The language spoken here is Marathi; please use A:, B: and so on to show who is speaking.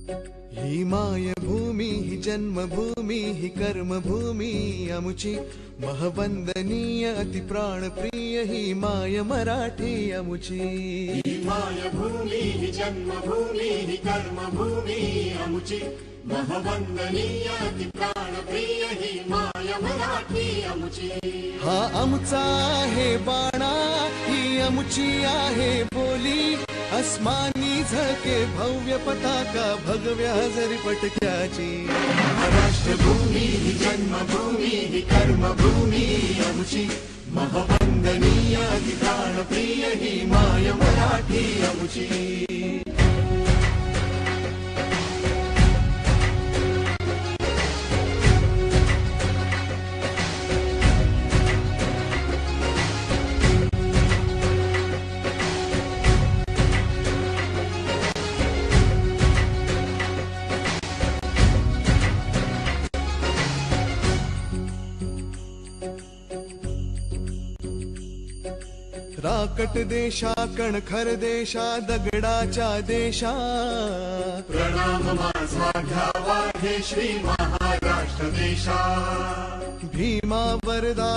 A: ही मायभूमी ही जन्मभूमी ही कर्मभूमी अमुची महवंदनीय अति प्राणप्रिय ही माय मराठी अमुची।
B: ही मायभूमी ही जन्मभूमी ही कर्मभूमी अमुची महवंदनीय अति प्राणप्रिय ही माय मराठी अमुची।
A: हा आमचा आहे बाणा ही अमुची आहे बोली अस्मानी झळके भव्य पताका भगव्या हजरी पटक्याची।
B: राष्ट्रभूमी ही जन्मभूमी ही कर्मभूमी अमुची महवंदनीय अति प्राणप्रिय ही माय मराठी अमुची।
A: राकट देशा कणखर देशा दगडाच्या देशा
B: प्रणाम माझा घ्यावा हे श्री महाराष्ट्र देशा।
A: भीमा वरदा